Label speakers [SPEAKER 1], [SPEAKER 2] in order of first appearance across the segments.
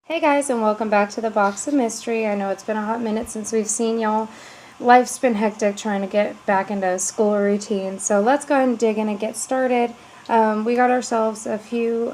[SPEAKER 1] Hey guys, and welcome back to the Box of Mystery. I know it's been a hot minute since we've seen y'all. Life's been hectic trying to get back into school routine, so let's go ahead and dig in and get started. We got ourselves a few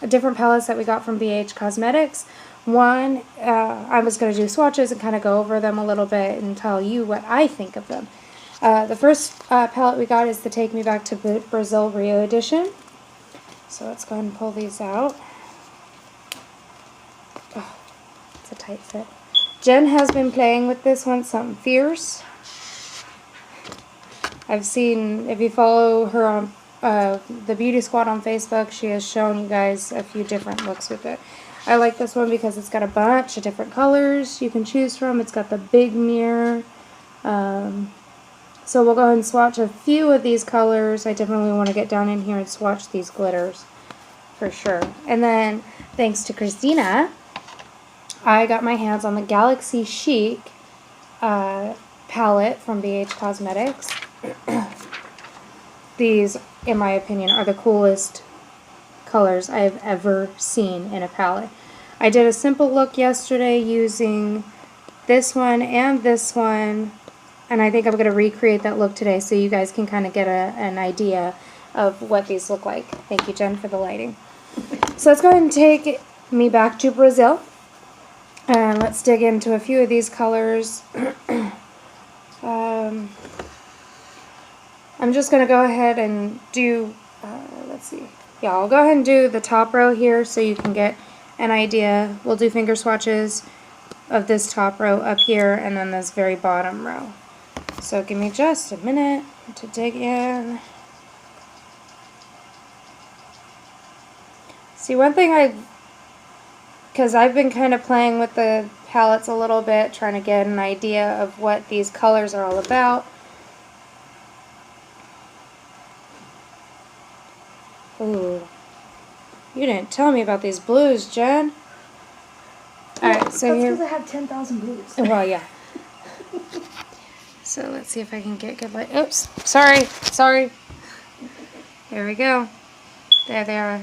[SPEAKER 1] different palettes that we got from BH Cosmetics. One, I was going to do swatches and kind of go over them a little bit and tell you what I think of them. The first palette we got is the Take Me Back to Brazil Rio edition. So let's go ahead and pull these out. Oh, it's a tight fit. Jen has been playing with this one, something fierce. I've seen, if you follow her on the Beauty Squad on Facebook, she has shown you guys a few different looks with it. I like this one because it's got a bunch of different colors you can choose from. It's got the big mirror. So we'll go ahead and swatch a few of these colors. I definitely want to get down in here and swatch these glitters for sure. And then, thanks to Christina, I got my hands on the Galaxy Chic palette from BH Cosmetics. These, in my opinion, are the coolest colors I have ever seen in a palette. I did a simple look yesterday using this one and this one, and I think I'm going to recreate that look today so you guys can kind of get an idea of what these look like. Thank you, Jen, for the lighting. So let's go ahead and take me back to Brazil. And let's dig into a few of these colors. I'm just going to go ahead and do, let's see. Yeah, I'll go ahead and do the top row here so you can get an idea. We'll do finger swatches of this top row up here and then this very bottom row. So give me just a minute to dig in. See, one thing because I've been kind of playing with the palettes a little bit, trying to get an idea of what these colors are all about. Ooh, you didn't tell me about these blues, Jen. Alright, so
[SPEAKER 2] that's
[SPEAKER 1] here...
[SPEAKER 2] because I have 10,000 blues.
[SPEAKER 1] Well, yeah. So let's see if I can get good light. Oops, sorry. There we go. There they are.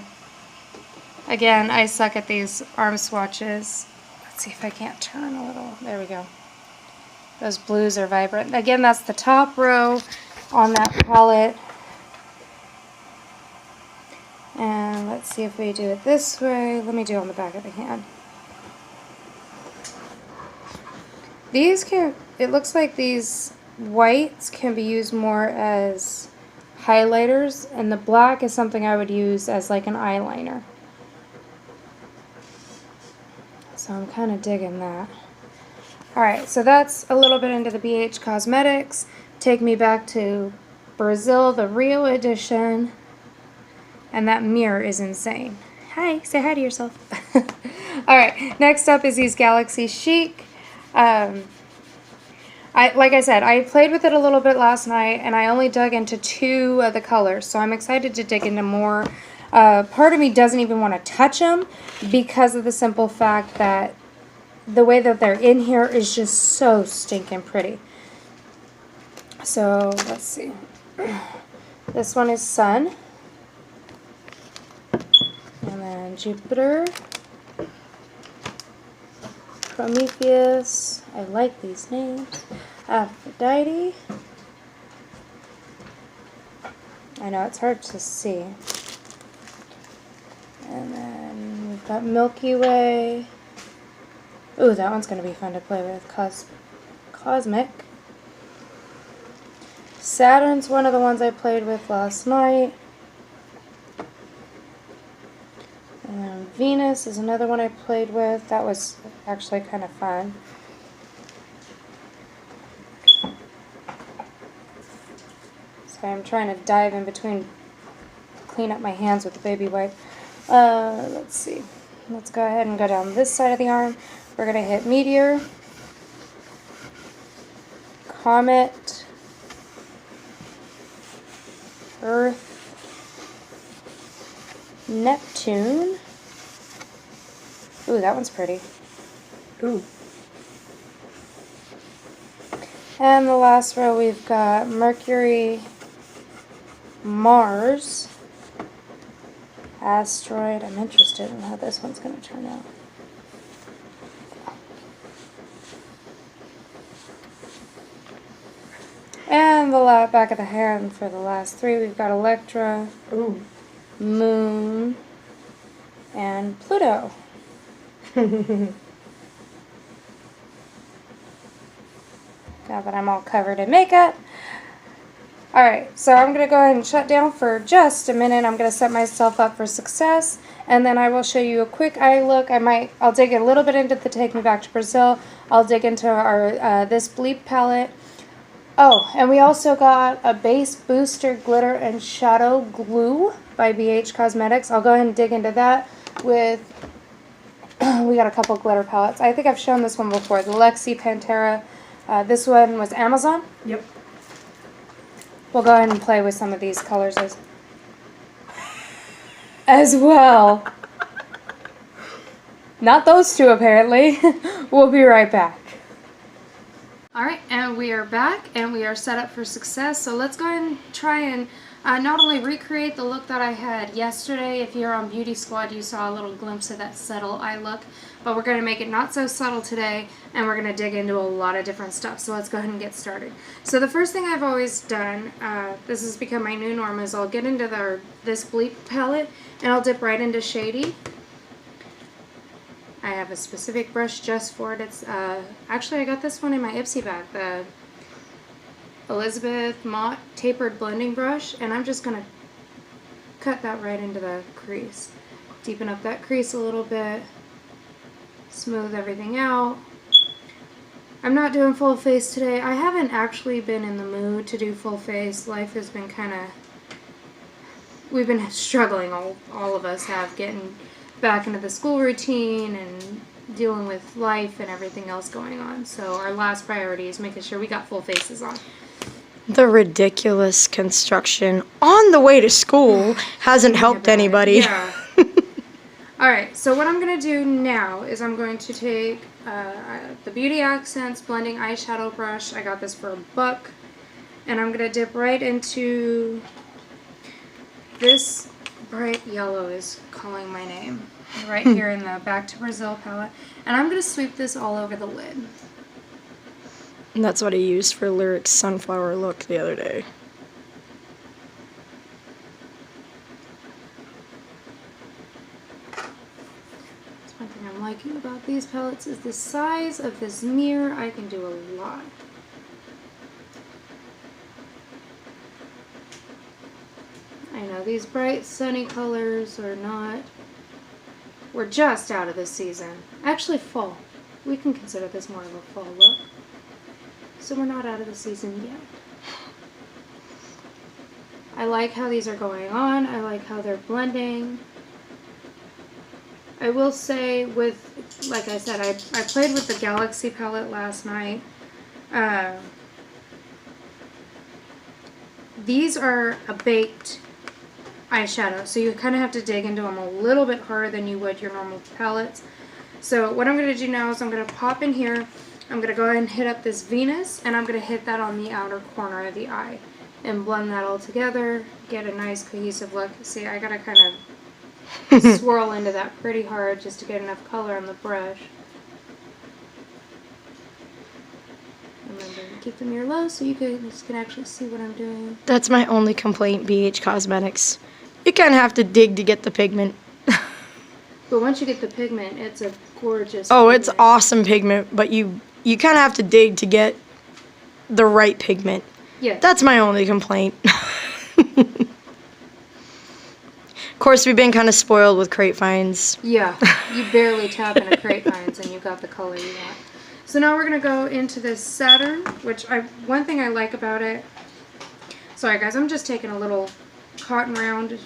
[SPEAKER 1] Again, I suck at these arm swatches. Let's see if I can't turn a little. There we go. Those blues are vibrant. Again, that's the top row on that palette. And let's see if we do it this way. Let me do it on the back of the hand. It looks like these whites can be used more as highlighters, and the black is something I would use as like an eyeliner. So I'm kind of digging that. Alright, so that's a little bit into the BH Cosmetics. Take Me Back to Brazil, the Rio edition. And that mirror is insane. Hi, say hi to yourself. Alright, next up is these Galaxy Chic. Like I said, I played with it a little bit last night, and I only dug into 2 of the colors. So I'm excited to dig into more. Part of me doesn't even want to touch them because of the simple fact that the way that they're in here is just so stinking pretty. So let's see. This one is Sun. And then Jupiter. Prometheus. I like these names. Aphrodite. I know it's hard to see. And then we've got Milky Way. Ooh, that one's going to be fun to play with. Cosmic. Saturn's one of the ones I played with last night. And then Venus is another one I played with. That was actually kind of fun. So I'm trying to dive in between, clean up my hands with the baby wipe. Let's see. Let's go ahead and go down this side of the arm. We're going to hit Meteor, Comet, Earth, Neptune. Ooh, that one's pretty.
[SPEAKER 2] Ooh.
[SPEAKER 1] And the last row we've got Mercury, Mars, Asteroid. I'm interested in how this one's going to turn out. And the back of the hand for the last three, we've got Electra,
[SPEAKER 2] Ooh.
[SPEAKER 1] Moon, and Pluto. Now that I'm all covered in makeup. Alright, so I'm going to go ahead and shut down for just a minute. I'm going to set myself up for success, and then I will show you a quick eye look. I'll dig a little bit into the Take Me Back to Brazil. I'll dig into our this Bleep palette. Oh, and we also got a base booster glitter and shadow glue by BH Cosmetics. I'll go ahead and dig into that with, we got a couple glitter palettes. I think I've shown this one before, the Lexi Pantera. This one was Amazon.
[SPEAKER 2] Yep.
[SPEAKER 1] We'll go ahead and play with some of these colors as well. Not those two, apparently. We'll be right back. Alright, and we are back, and we are set up for success. So let's go ahead and try and not only recreate the look that I had yesterday. If you're on Beauty Squad, you saw a little glimpse of that subtle eye look. But we're going to make it not so subtle today, and we're going to dig into a lot of different stuff. So let's go ahead and get started. So the first thing I've always done, this has become my new norm, is I'll get into this Bleep palette, and I'll dip right into Shady. I have a specific brush just for it. It's actually, I got this one in my Ipsy bag, the Elizabeth Mott Tapered Blending Brush, and I'm just going to cut that right into the crease. Deepen up that crease a little bit. Smooth everything out. I'm not doing full face today. I haven't actually been in the mood to do full face. Life has been kind of, we've been struggling, all of us have, getting back into the school routine and dealing with life and everything else going on. So our last priority is making sure we got full faces on.
[SPEAKER 3] The ridiculous construction on the way to school hasn't helped anybody.
[SPEAKER 1] Yeah. Alright, so what I'm going to do now is I'm going to take the Beauty Accents Blending Eyeshadow Brush. I got this for $1. And I'm going to dip right into this bright yellow is calling my name. Right here in the Back to Brazil palette. And I'm going to sweep this all over the lid.
[SPEAKER 3] And that's what I used for Lyric's sunflower look the other day.
[SPEAKER 1] One thing I'm liking about these palettes is the size of this mirror. I can do a lot. I know these bright sunny colors are not, we're just out of the season. Actually fall. We can consider this more of a fall look. So we're not out of the season yet. I like how these are going on. I like how they're blending. I will say with, like I said, I played with the Galaxy palette last night. These are a baked eyeshadow, so you kind of have to dig into them a little bit harder than you would your normal palettes. So what I'm going to do now is I'm going to pop in here. I'm going to go ahead and hit up this Venus, and I'm going to hit that on the outer corner of the eye and blend that all together, get a nice cohesive look. See, I got to kind of swirl into that pretty hard just to get enough color on the brush. Remember to keep the mirror low so you guys can actually see what I'm doing.
[SPEAKER 3] That's my only complaint, BH Cosmetics. You kind of have to dig to get the pigment.
[SPEAKER 1] But once you get the pigment, it's a gorgeous
[SPEAKER 3] Oh,
[SPEAKER 1] pigment.
[SPEAKER 3] it's awesome pigment, but you kind of have to dig to get the right pigment.
[SPEAKER 1] Yeah.
[SPEAKER 3] That's my only complaint. Of course, we've been kind of spoiled with crate finds.
[SPEAKER 1] Yeah, you barely tap into crate finds and you got the color you want. So now we're going to go into this Saturn, which one thing I like about it, sorry guys, I'm just taking a little cotton round,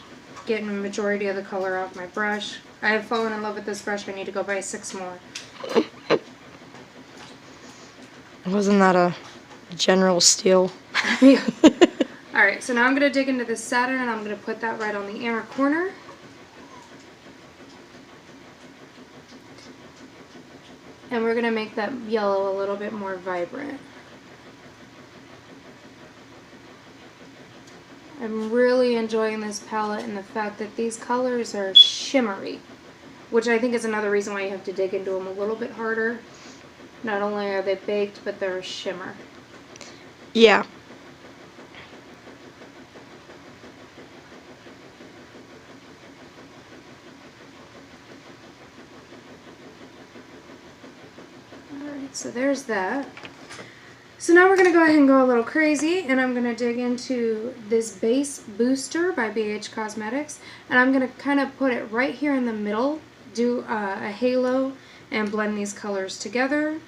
[SPEAKER 1] getting the majority of the color off my brush. I have fallen in love with this brush. I need to go buy 6 more.
[SPEAKER 3] Wasn't that a general steal?
[SPEAKER 1] Yeah. Alright, so now I'm going to dig into this Saturn and I'm going to put that right on the inner corner. And we're going to make that yellow a little bit more vibrant. I'm really enjoying this palette and the fact that these colors are shimmery, which I think is another reason why you have to dig into them a little bit harder. Not only are they baked, but they're a shimmer.
[SPEAKER 3] Yeah.
[SPEAKER 1] Alright, so there's that. So now we're going to go ahead and go a little crazy, and I'm going to dig into this base booster by BH Cosmetics, and I'm going to kind of put it right here in the middle, do a halo, and blend these colors together.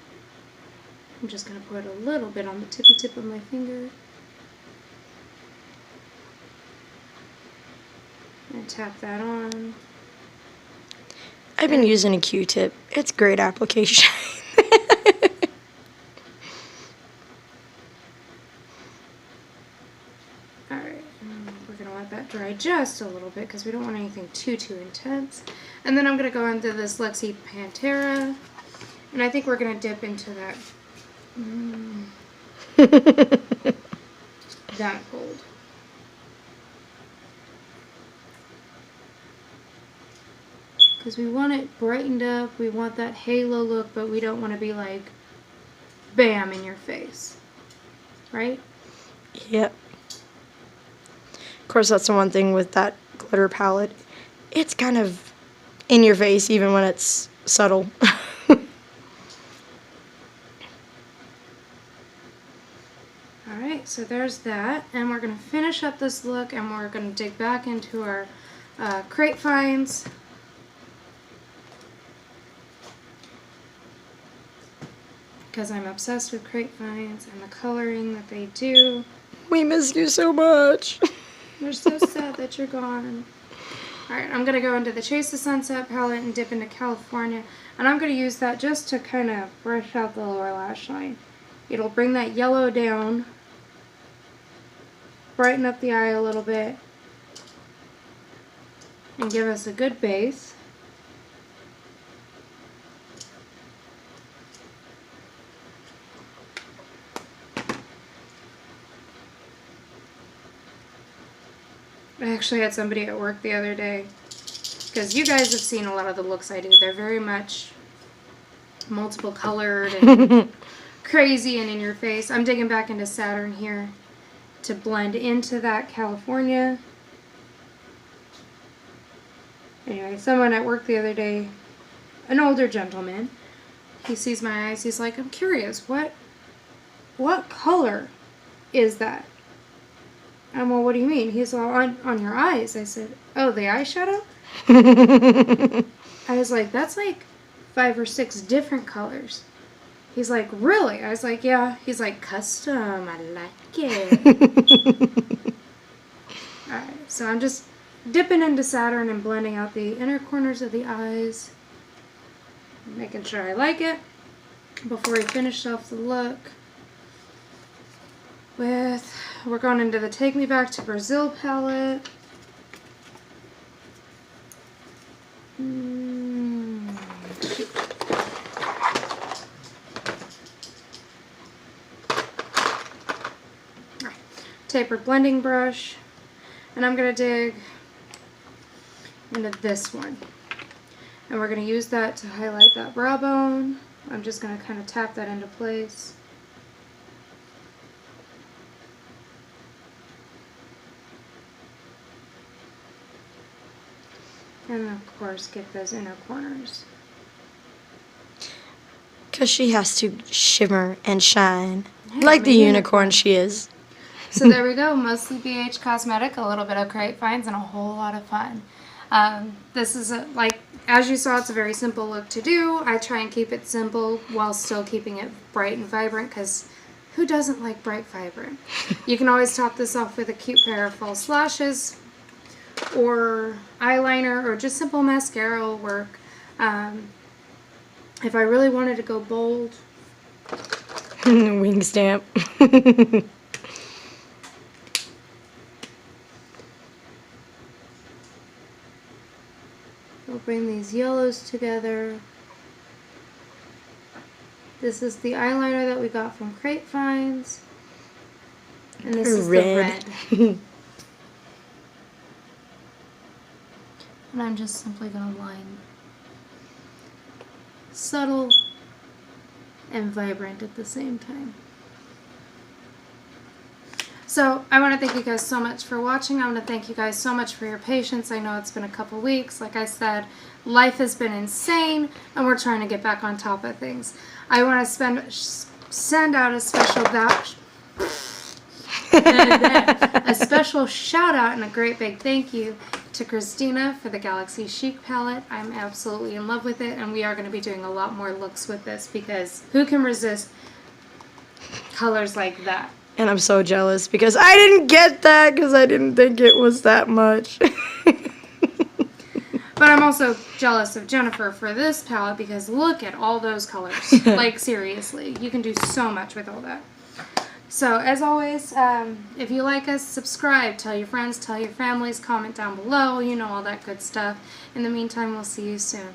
[SPEAKER 1] I'm just going to put a little bit on the tippy tip of my finger. And tap that on.
[SPEAKER 3] I've been using a Q-tip. It's great application.
[SPEAKER 1] Alright, we're going to let that dry just a little bit because we don't want anything too intense. And then I'm going to go into this Lexi Pantera, and I think we're going to dip into that that gold. Because we want it brightened up, we want that halo look, but we don't want to be like bam in your face, right?
[SPEAKER 3] Yep. Of course, that's the one thing with that glitter palette. It's kind of in your face even when it's subtle.
[SPEAKER 1] Alright, so there's that, and we're going to finish up this look, and we're going to dig back into our crate finds. Because I'm obsessed with crate finds and the coloring that they do.
[SPEAKER 3] We miss you so much.
[SPEAKER 1] We're so sad that you're gone. Alright, I'm going to go into the Chase the Sunset palette and dip into California, and I'm going to use that just to kind of brush out the lower lash line. It'll bring that yellow down, brighten up the eye a little bit, and give us a good base. I actually had somebody at work the other day, because you guys have seen a lot of the looks I do. They're very much multiple colored and crazy and in your face. I'm digging back into Saturn here to blend into that California. Anyway, someone at work the other day, an older gentleman, he sees my eyes, he's like, I'm curious, what color is that? Well, what do you mean? He's all, on your eyes. I said, oh, the eyeshadow? I was like, that's like 5 or 6 different colors. He's like, really? I was like, yeah. He's like, custom, I like it. Alright, so I'm just dipping into Saturn and blending out the inner corners of the eyes. Making sure I like it before we finish off the look. We're going into the Take Me Back to Brazil palette. Tapered blending brush, and I'm going to dig into this one, and we're going to use that to highlight that brow bone. I'm just going to kind of tap that into place. And of course get those inner corners.
[SPEAKER 3] Because she has to shimmer and shine.
[SPEAKER 1] Yeah,
[SPEAKER 3] Like
[SPEAKER 1] I'm
[SPEAKER 3] the
[SPEAKER 1] a
[SPEAKER 3] unicorn she is.
[SPEAKER 1] So there we go, mostly BH Cosmetic, a little bit of crate finds, and a whole lot of fun. This is, like, as you saw, it's a very simple look to do. I try and keep it simple while still keeping it bright and vibrant, because who doesn't like bright, vibrant? You can always top this off with a cute pair of false lashes, or eyeliner, or just simple mascara will work. If I really wanted to go bold,
[SPEAKER 3] Wing stamp.
[SPEAKER 1] we'll bring these yellows together. This is the eyeliner that we got from Crate Finds. And this is
[SPEAKER 3] Red.
[SPEAKER 1] the red. And I'm just simply going to line subtle and vibrant at the same time. So I want to thank you guys so much for watching. I want to thank you guys so much for your patience. I know it's been a couple weeks. Like I said, life has been insane, and we're trying to get back on top of things. I want to send out a special a special shout out and a great big thank you to Christina for the Galaxy Chic palette. I'm absolutely in love with it, and we are going to be doing a lot more looks with this because who can resist colors like that?
[SPEAKER 3] And I'm so jealous because I didn't get that because I didn't think it was that much.
[SPEAKER 1] But I'm also jealous of Jennifer for this palette because look at all those colors. Like, seriously, you can do so much with all that. So, as always, if you like us, subscribe, tell your friends, tell your families, comment down below, you know, all that good stuff. In the meantime, we'll see you soon.